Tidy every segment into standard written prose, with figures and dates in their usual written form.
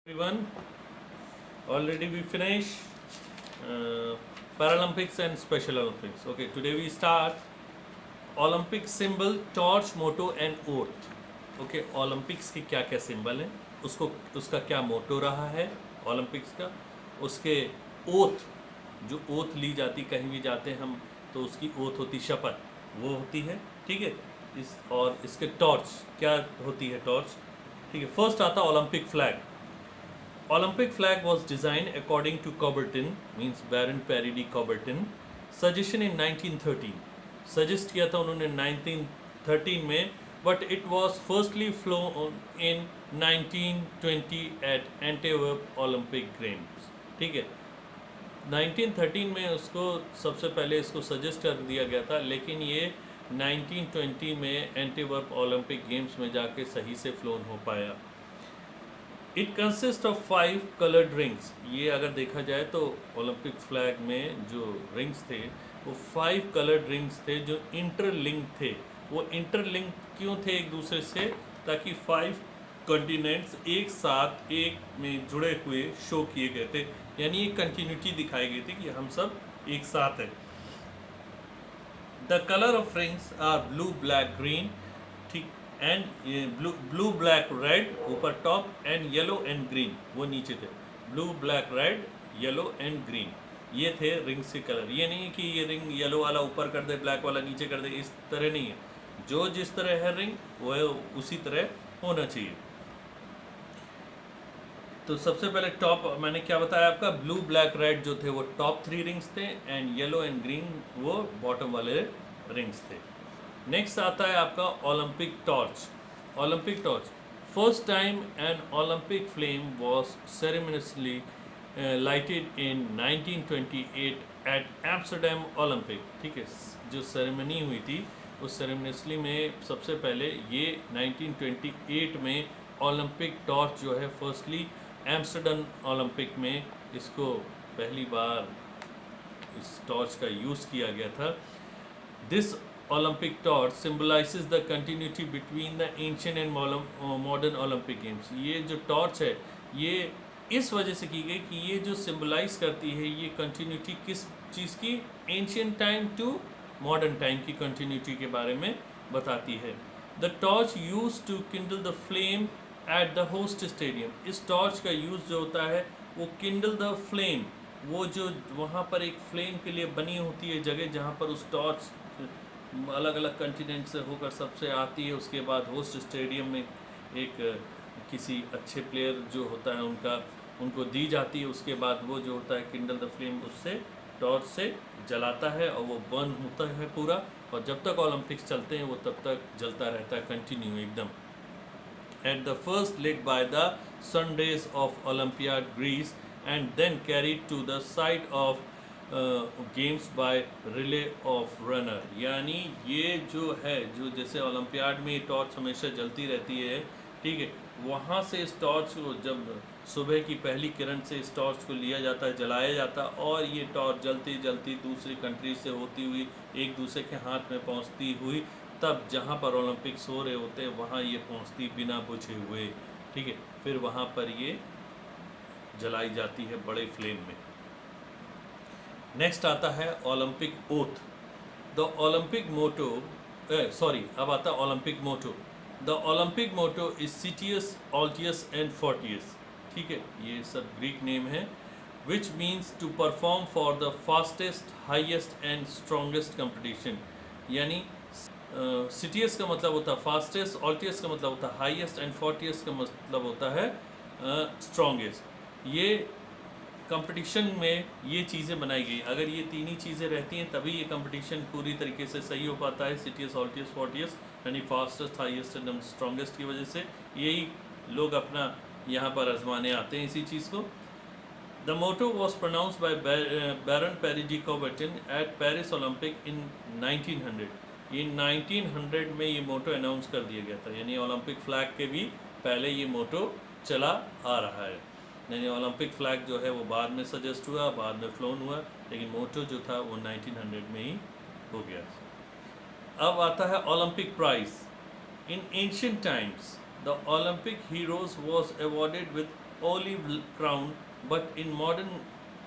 Everyone, already we finished Paralympics and Special Olympics. Okay, today we start Olympic symbol, torch, motto and oath. Okay, Olympics के क्या क्या symbol हैं, उसका क्या मोटो रहा है ओलंपिक्स का, उसके ओथ, जो ओथ ली जाती कहीं भी जाते हैं हम तो उसकी ओथ होती शपथ, वो होती है, ठीक है। और इसके टॉर्च क्या होती है, टॉर्च, ठीक है। फर्स्ट आता Olympic flag. Olympic flag was designed according to Coubertin, means Baron Perry de Coubertin, suggestion in 1913. Suggest किया था उन्होंने 1913 में, but it was firstly flown in 1920 at Antwerp Olympic Games. ठीक है, 1913 में उसको सबसे पहले इसको सजेस्ट कर दिया गया था, लेकिन ये 1920 में एंटीवर्प ओलंपिक गेम्स में जाके सही से फ्लोन हो पाया। It consist of 5 coloured rings. ये अगर देखा जाए तो ओलंपिक फ्लैग में जो रिंग्स थे वो 5 कलर्ड रिंग्स थे जो इंटरलिंक थे। वो इंटरलिंक क्यों थे एक दूसरे से, ताकि 5 कॉन्टिनेंट्स एक साथ एक में जुड़े हुए शो किए गए थे, यानी एक कंटिन्यूटी दिखाई गई थी कि हम सब एक साथ हैं। The colour of rings are blue black green, ठीक, एंड ब्लू ब्लैक रेड ऊपर top and yellow and green वो नीचे थे। Blue black red yellow and green ये थे रिंग्स के कलर। ये नहीं है कि ये रिंग येलो वाला ऊपर कर दे ब्लैक वाला नीचे कर दे, इस तरह नहीं है। जो जिस तरह है रिंग वो उसी तरह होना चाहिए। तो सबसे पहले टॉप मैंने क्या बताया आपका, ब्लू ब्लैक रेड जो थे वो टॉप 3 रिंग्स थे एंड येलो एंड ग्रीन वो बॉटम वाले रिंग्स थे। नेक्स्ट आता है आपका Olympic torch. Olympic torch, first time an Olympic flame was ceremoniously lighted in 1928 at Amsterdam Olympic. ठीक है, जो सेरेमनी हुई थी उस सेरेमनियसली में सबसे पहले ये 1928 में ओलंपिक टॉर्च जो है फर्स्टली एम्स्टरडम ओलंपिक में इसको पहली बार इस टॉर्च का यूज़ किया गया था। This Olympic torch symbolizes the continuity between the ancient and modern Olympic games. ये जो टॉर्च है ये इस वजह से की गई कि ये जो सिम्बलाइज करती है ये कंटिन्यूटी किस चीज़ की, ancient time to modern time की कंटिन्यूटी के बारे में बताती है। The torch use to kindle the flame at the host stadium. इस टॉर्च का यूज़ जो होता है वो किंडल द फ्लेम, वो जो वहाँ पर एक फ्लेम के लिए बनी होती है जगह जहाँ पर उस टॉर्च अलग अलग कंटिनेंट से होकर सबसे आती है। उसके बाद होस्ट स्टेडियम में एक किसी अच्छे प्लेयर जो होता है उनको दी जाती है। उसके बाद वो जो होता है किंडल द फ्लेम उससे टॉर्च से जलाता है और वो बर्न होता है पूरा, और जब तक ओलंपिक्स चलते हैं वो तब तक जलता रहता है कंटिन्यू एकदम। At the first lit by the sun's rays of Olympiad Greece and then carried to the site of games by relay of runner. यानी ये जो है जो जैसे ओलंपियाड में टॉर्च हमेशा जलती रहती है, ठीक है, वहाँ से इस टॉर्च को जब सुबह की पहली किरण से इस टॉर्च को लिया जाता है, जलाया जाता है, और ये टॉर्च जलती जलती दूसरी कंट्री से होती हुई एक दूसरे के हाथ में पहुँचती हुई तब जहाँ पर ओलंपिक्स हो रहे होते हैं वहाँ ये पहुँचती बिना बुझे हुए, ठीक है, फिर वहाँ पर ये जलाई जाती है बड़े फ्लेम में। नेक्स्ट आता है Olympic oath. The Olympic motto, अब आता है Olympic motto. The Olympic motto is citius, altius and fortius. ठीक है, ये सब ग्रीक नेम है। Which means to perform for the fastest, highest and strongest competition. यानी सिटियस का मतलब होता है फास्टेस्ट, ऑल्टियस का मतलब होता है हाइएस्ट एंड फोर्टियस का मतलब होता है स्ट्रॉन्गेस्ट। ये कंपटीशन में ये चीज़ें बनाई गई। अगर ये तीन ही चीज़ें रहती हैं तभी ये कंपटीशन पूरी तरीके से सही हो पाता है। सिटियस, ऑल्टियस, फोर्टियस, यानी फास्टेस्ट, हाईएस्ट एंड स्ट्रॉन्गेस्ट की वजह से यही लोग अपना यहाँ पर आजमाने आते हैं इसी चीज़ को। The motto was pronounce by Baron Pierre de Coubertin at Paris Olympic in 1900। In 1900 में ये मोटो अनाउंस कर दिया गया था, यानी ओलंपिक फ्लैग के भी पहले ये मोटो चला आ रहा है। यानी ओलंपिक फ्लैग जो है वो बाद में सजेस्ट हुआ, बाद में फ्लोन हुआ, लेकिन मोटो जो था वो 1900 में ही हो गया। अब आता है Olympic prize. In ancient times the Olympic heroes was awarded with olive crown, but in modern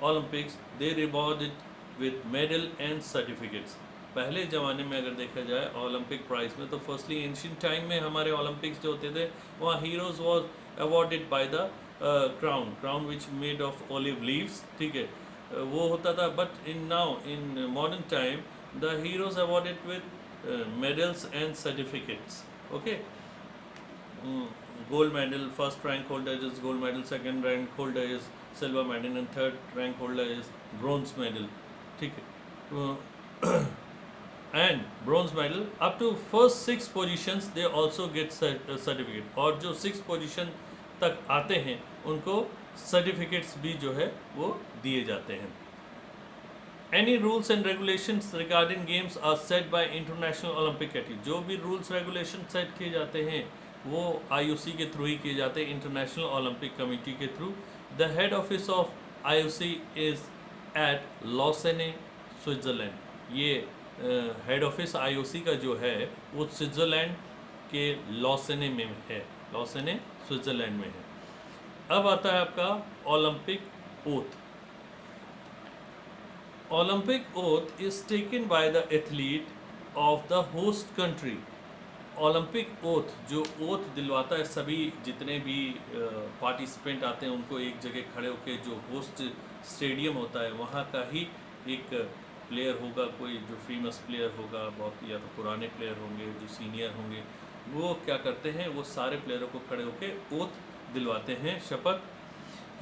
Olympics they reward it with medal and certificates. पहले ज़माने में अगर देखा जाए ओलंपिक प्राइज में, तो फर्स्टली एंशियंट टाइम में हमारे ओलंपिक्स जो होते थे वहाँ heroes was awarded by the crown which made of olive leaves, ठीक है, वो होता था. But in now in modern time the heroes awarded with medals and certificates. Okay, gold medal, first rank holder is gold medal, second rank holder is silver medal, and third rank holder is bronze medal, ठीक है. And bronze medal up to first 6 positions they also get certificate, और जो 6 position तक आते हैं उनको certificates भी जो है वो दिए जाते हैं. Any rules and regulations regarding games are set by International Olympic Committee. जो भी rules regulations सेट किए जाते हैं वो IOC के थ्रू ही किए जाते हैं, इंटरनेशनल ओलंपिक कमेटी के through. The head office of IOC is at Lausanne, Switzerland. ये हेड ऑफिस IOC का जो है वो स्विट्ज़रलैंड के लॉसेने में है, लॉसेने स्विट्ज़रलैंड में है. अब आता है आपका Olympic oath. Olympic oath is taken by the athlete of the host country. Olympic oath जो ओथ दिलवाता है, सभी जितने भी पार्टिसिपेंट आते हैं उनको एक जगह खड़े होकर, जो होस्ट स्टेडियम होता है वहाँ का ही एक प्लेयर होगा, कोई जो फेमस प्लेयर होगा, बहुत या तो पुराने प्लेयर होंगे, जो सीनियर होंगे, वो क्या करते हैं, वो सारे प्लेयरों को खड़े होकर ओथ दिलवाते हैं, शपथ.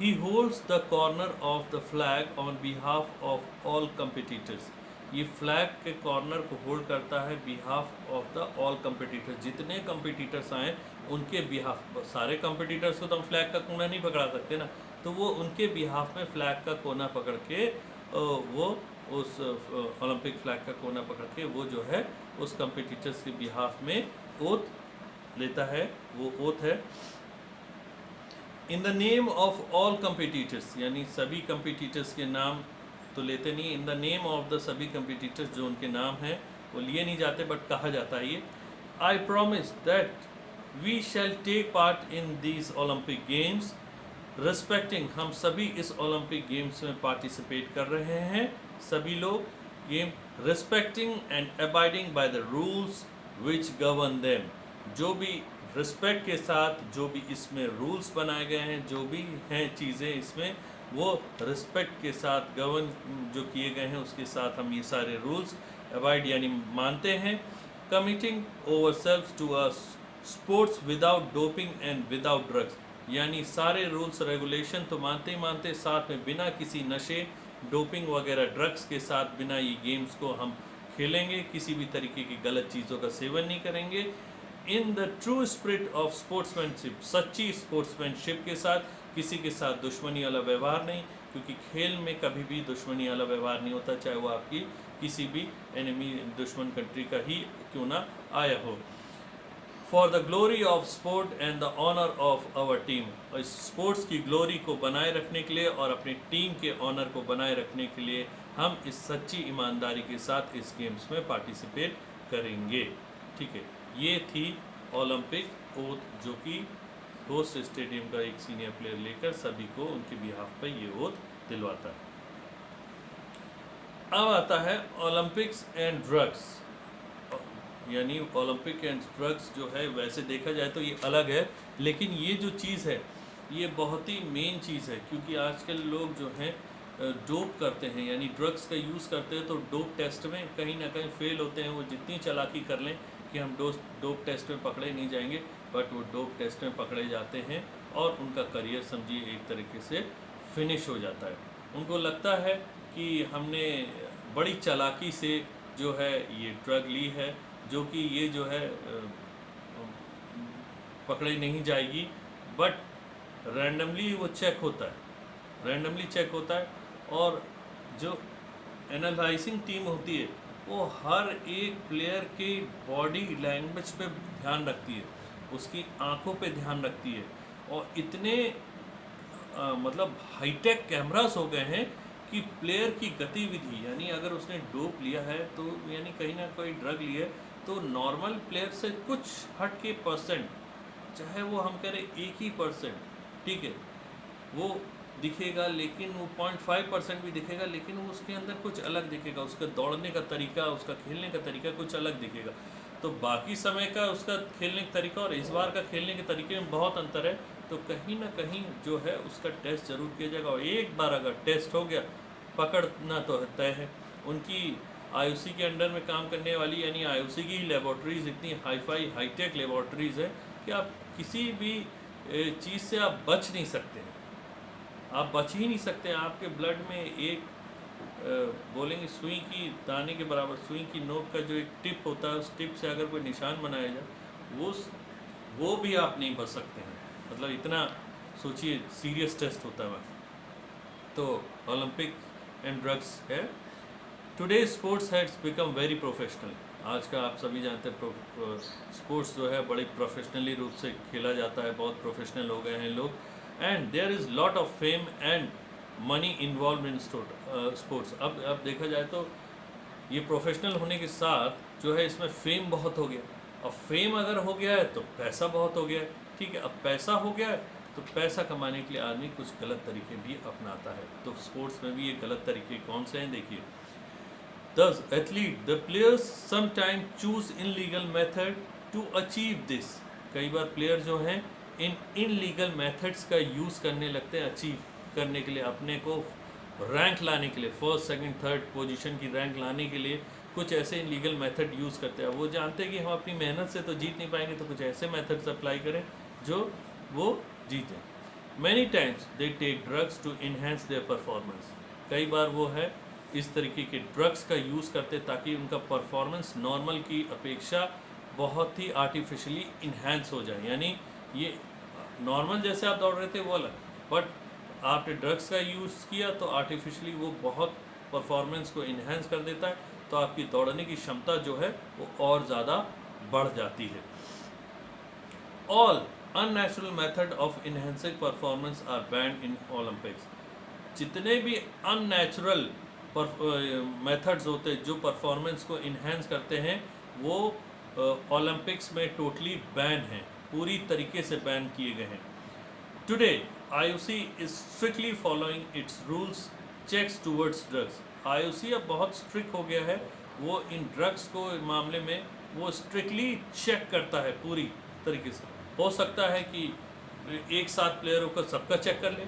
ही holds the corner of the flag on behalf of all competitors. ये फ्लैग के कॉर्नर को होल्ड करता है behalf of the all competitors. जितने कम्पिटिटर्स आए उनके बिहाफ, सारे कम्पिटिटर्स को तो हम फ्लैग का कोना नहीं पकड़ा सकते ना, तो वो उनके बिहाफ में फ्लैग का कोना पकड़ के वो उस ओलंपिक फ्लैग का कोना पकड़ के वो जो है उस कम्पिटिटर्स के बिहाफ में ओथ लेता है, वो ओथ है. In the name of all competitors, यानी सभी कम्पिटिटर्स के नाम तो लेते नहीं, in the name of the सभी कम्पिटिटर्स जो उनके नाम हैं वो लिए नहीं जाते, बट कहा जाता है ये. I promise that we shall take part in these Olympic games respecting. हम सभी इस ओलंपिक गेम्स में पार्टिसिपेट कर रहे हैं, सभी लोग game, respecting and abiding by the rules which govern them. जो भी रिस्पेक्ट के साथ जो भी इसमें रूल्स बनाए गए हैं, जो भी हैं चीज़ें इसमें, वो रिस्पेक्ट के साथ गवर्न जो किए गए हैं उसके साथ हम ये सारे रूल्स अवॉइड यानी मानते हैं. Committing our self to a sports without doping and without drugs, यानी सारे रूल्स रेगुलेशन तो मानते ही मानते, साथ में बिना किसी नशे, डोपिंग वगैरह ड्रग्स के साथ बिना ये गेम्स को हम खेलेंगे, किसी भी तरीके की गलत चीज़ों का सेवन नहीं करेंगे. In the true spirit of sportsmanship, सच्ची स्पोर्ट्समैनशिप के साथ, किसी के साथ दुश्मनी वाला व्यवहार नहीं, क्योंकि खेल में कभी भी दुश्मनी वाला व्यवहार नहीं होता, चाहे वो आपकी किसी भी एनिमी दुश्मन कंट्री का ही क्यों ना आया हो. For the glory of sport and the honour of our team, इस स्पोर्ट्स की ग्लोरी को बनाए रखने के लिए और अपनी टीम के ऑनर को बनाए रखने के लिए हम इस सच्ची ईमानदारी के साथ इस गेम्स में पार्टिसिपेट करेंगे. ठीक है, ये थी ओलंपिक ओथ जो कि होस्ट स्टेडियम का एक सीनियर प्लेयर लेकर सभी को उनके बिहाफ पर ये ओथ दिलवाता है. अब आता है ओलंपिक्स एंड ड्रग्स, यानी ओलंपिक एंड ड्रग्स जो है वैसे देखा जाए तो ये अलग है, लेकिन ये जो चीज़ है ये बहुत ही मेन चीज़ है, क्योंकि आजकल लोग जो हैं डोप करते हैं, यानी ड्रग्स का यूज़ करते हैं, तो डोप टेस्ट में कहीं ना कहीं फेल होते हैं. वो जितनी चालाकी कर लें कि हम डोप टेस्ट में पकड़े नहीं जाएंगे, बट वो डोप टेस्ट में पकड़े जाते हैं और उनका करियर समझिए एक तरीके से फिनिश हो जाता है. उनको लगता है कि हमने बड़ी चालाकी से जो है ये ड्रग ली है, जो कि ये जो है पकड़े नहीं जाएगी, बट रैंडमली वो चेक होता है, रैंडमली चेक होता है. और जो एनालाइजिंग टीम होती है वो हर एक प्लेयर की बॉडी लैंग्वेज पे ध्यान रखती है, उसकी आंखों पे ध्यान रखती है, और इतने मतलब हाईटेक कैमरास हो गए हैं कि प्लेयर की गतिविधि, यानी अगर उसने डोप लिया है तो यानी कहीं ना कोई ड्रग ली है, तो नॉर्मल प्लेयर से कुछ हट के परसेंट, चाहे वो हम करें 1 ही %, ठीक है, वो दिखेगा, लेकिन वो 0.5% भी दिखेगा, लेकिन वो उसके अंदर कुछ अलग दिखेगा, उसका दौड़ने का तरीका, उसका खेलने का तरीका कुछ अलग दिखेगा। तो बाकी समय का उसका खेलने का तरीका और इस बार का खेलने के तरीके में बहुत अंतर है। तो कहीं ना कहीं जो है उसका टेस्ट जरूर किया जाएगा, और एक बार अगर टेस्ट हो गया, पकड़ना तो तय है। उनकी आईओसी के अंडर में काम करने वाली, यानी आईओसी की लेबॉर्ट्रीज़ इतनी हाईफाई हाईटेक लेबॉर्ट्रीज़ है कि आप किसी भी चीज़ से आप बच नहीं सकते हैं, आप बच ही नहीं सकते हैं। आपके ब्लड में एक बोलेंगे सुई की दाने के बराबर, सुई की नोक का जो एक टिप होता है, उस टिप से अगर कोई निशान बनाया जाए, वो भी आप नहीं बच सकते हैं। मतलब इतना सोचिए सीरियस टेस्ट होता है वहाँ। तो ओलंपिक एंड ड्रग्स है। Today sports has become very professional. आज का आप सभी जानते हैं स्पोर्ट्स जो है बड़े प्रोफेशनली रूप से खेला जाता है, बहुत प्रोफेशनल हो गए हैं लोग, and there is lot of fame and money involve in sports. अब देखा जाए तो ये प्रोफेशनल होने के साथ जो है इसमें फेम बहुत हो गया। अब फेम अगर हो गया है तो पैसा बहुत हो गया है, ठीक है। अब पैसा हो गया है तो पैसा कमाने के लिए आदमी कुछ गलत तरीके भी अपनाता है। तो स्पोर्ट्स में भी ये गलत तरीके कौन से हैं, देखिए। Thus, athlete, the players sometimes choose illegal method to achieve this. कई बार प्लेयर जो हैं इन इनलीगल मेथड्स का यूज़ करने लगते हैं अचीव करने के लिए, अपने को रैंक लाने के लिए, फर्स्ट सेकंड थर्ड पोजीशन की रैंक लाने के लिए कुछ ऐसे इनलीगल मेथड यूज़ करते हैं। वो जानते हैं कि हम अपनी मेहनत से तो जीत नहीं पाएंगे, तो कुछ ऐसे मेथड्स अप्लाई करें जो वो जीतें। Many times they take drugs to enhance their performance. कई बार वो है इस तरीके के ड्रग्स का यूज़ करते ताकि उनका परफॉर्मेंस नॉर्मल की अपेक्षा बहुत ही आर्टिफिशियली इन्हेंस हो जाए। यानी ये नॉर्मल जैसे आप दौड़ रहे थे वो अलग, बट आपने ड्रग्स का यूज़ किया तो आर्टिफिशियली वो बहुत परफॉर्मेंस को इन्हेंस कर देता है, तो आपकी दौड़ने की क्षमता जो है वो और ज़्यादा बढ़ जाती है। All unnatural method of enhancing performance are banned in Olympics. जितने भी अननेचुरल मेथड्स होते हैं जो परफॉर्मेंस को इन्हेंस करते हैं, वो ओलंपिक्स में टोटली बैन हैं, पूरी तरीके से बैन किए गए हैं। Today IOC is strictly following its rules checks towards drugs. IOC अब बहुत स्ट्रिक्ट हो गया है, वो इन ड्रग्स को मामले में वो स्ट्रिक्टली चेक करता है पूरी तरीके से। हो सकता है कि एक साथ प्लेयरों का सबका चेक कर ले,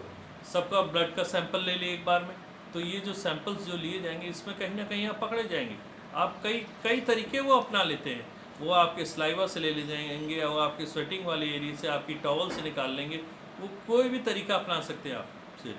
सबका ब्लड का सैंपल ले ले एक बार में, तो ये जो सैंपल्स जो लिए जाएंगे इसमें कहीं ना कहीं आप पकड़े जाएंगे। आप कई तरीके वो अपना लेते हैं। वो आपके स्लाइवा से ले जाएंगे, या वो आपके स्वेटिंग वाले एरिया से, आपकी टॉवल से निकाल लेंगे, वो कोई भी तरीका अपना सकते हैं आपसे।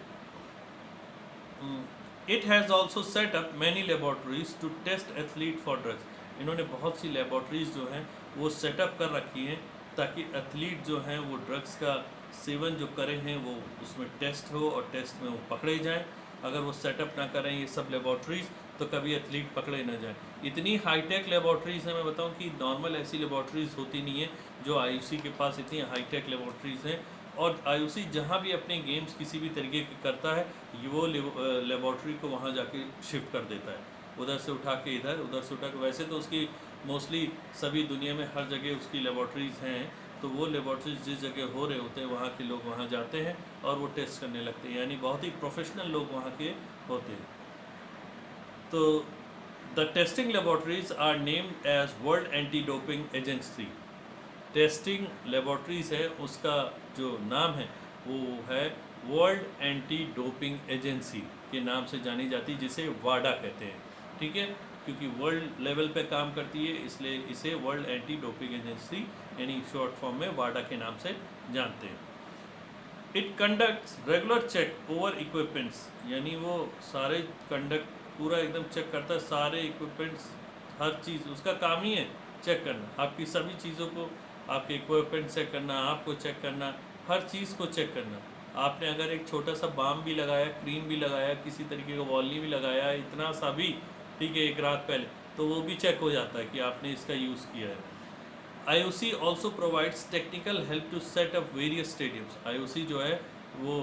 It has also set up many laboratories to test athlete for drugs. इन्होंने बहुत सी लेबॉर्ट्रीज जो हैं वो सेटअप कर रखी हैं ताकि एथलीट जो हैं वो ड्रग्स का सेवन जो करें हैं वो उसमें टेस्ट हो और टेस्ट में वो पकड़े जाएं। अगर वो सेटअप ना करें ये सब लेबॉर्ट्रीज़ तो कभी एथलीट पकड़े ना जाएं। इतनी हाईटेक लेबॉर्ट्रीज़ हैं, मैं बताऊं कि नॉर्मल ऐसी लेबॉर्ट्रीज़ होती नहीं है जो आईओसी के पास इतनी हाईटेक लेबॉर्ट्रीज़ हैं। और आईओसी जहाँ भी अपने गेम्स किसी भी तरीके के करता है, वो लेबॉर्ट्री को वहाँ जाके शिफ्ट कर देता है, उधर से उठा के इधर, उधर से उठा के। वैसे तो उसकी मोस्टली सभी दुनिया में हर जगह उसकी लेबॉर्ट्रीज़ हैं, तो वो लेबॉर्ट्रीज जिस जगह हो रहे होते हैं वहाँ के लोग वहाँ जाते हैं और वो टेस्ट करने लगते हैं, यानी बहुत ही प्रोफेशनल लोग वहाँ के होते हैं। तो the testing laboratories are named as World Anti Doping Agency. Testing laboratories है उसका जो नाम है वो है वर्ल्ड एंटी डोपिंग एजेंसी के नाम से जानी जाती है, जिसे वाडा कहते हैं, ठीक है। क्योंकि वर्ल्ड लेवल पे काम करती है इसलिए इसे वर्ल्ड एंटी डोपिंग एजेंसी यानी शॉर्ट फॉर्म में वाडा के नाम से जानते हैं। It conducts regular check over equipments, यानी वो सारे कंडक्ट पूरा एकदम चेक करता है, सारे इक्विपमेंट्स, हर चीज़ उसका काम ही है चेक करना, आपकी सभी चीज़ों को, आपके इक्विपमेंट चेक करना, आपको चेक करना, हर चीज़ को चेक करना। आपने अगर एक छोटा सा बाम भी लगाया, क्रीम भी लगाया, किसी तरीके का वॉल्नी भी लगाया, इतना सा भी, ठीक है, एक रात पहले, तो वो भी चेक हो जाता है कि आपने इसका यूज़ किया है। IOC also provides technical help to set up various stadiums. IOC जो है वो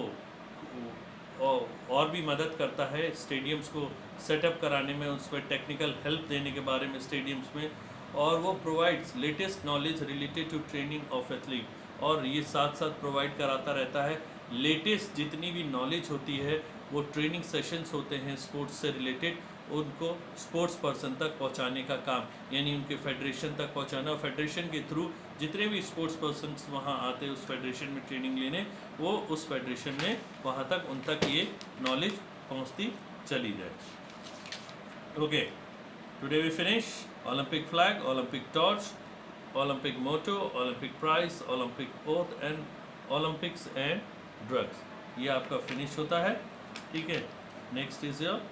और भी मदद करता है स्टेडियम्स को सेटअप कराने में, उस पर टेक्निकल हेल्प देने के बारे में स्टेडियम्स में, और वो provides latest knowledge related to training of athlete, और ये साथ साथ प्रोवाइड कराता रहता है लेटेस्ट जितनी भी नॉलेज होती है वो ट्रेनिंग सेशंस होते हैं स्पोर्ट्स से रिलेटेड, उनको स्पोर्ट्स पर्सन तक पहुंचाने का काम, यानी उनके फेडरेशन तक पहुंचाना, और फेडरेशन के थ्रू जितने भी स्पोर्ट्स पर्सन्स वहां आते हैं उस फेडरेशन में ट्रेनिंग लेने, वो उस फेडरेशन में वहां तक उन तक ये नॉलेज पहुंचती चली जाए। Okay, today we finish Olympic flag, Olympic torch, Olympic motto, Olympic prize, Olympic oath and Olympics and drugs. ये आपका फिनिश होता है, ठीक है। Next is your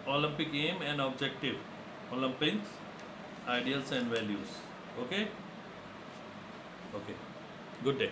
Olympic aim and objective, Olympics, ideals and values. Okay? Okay. Good day.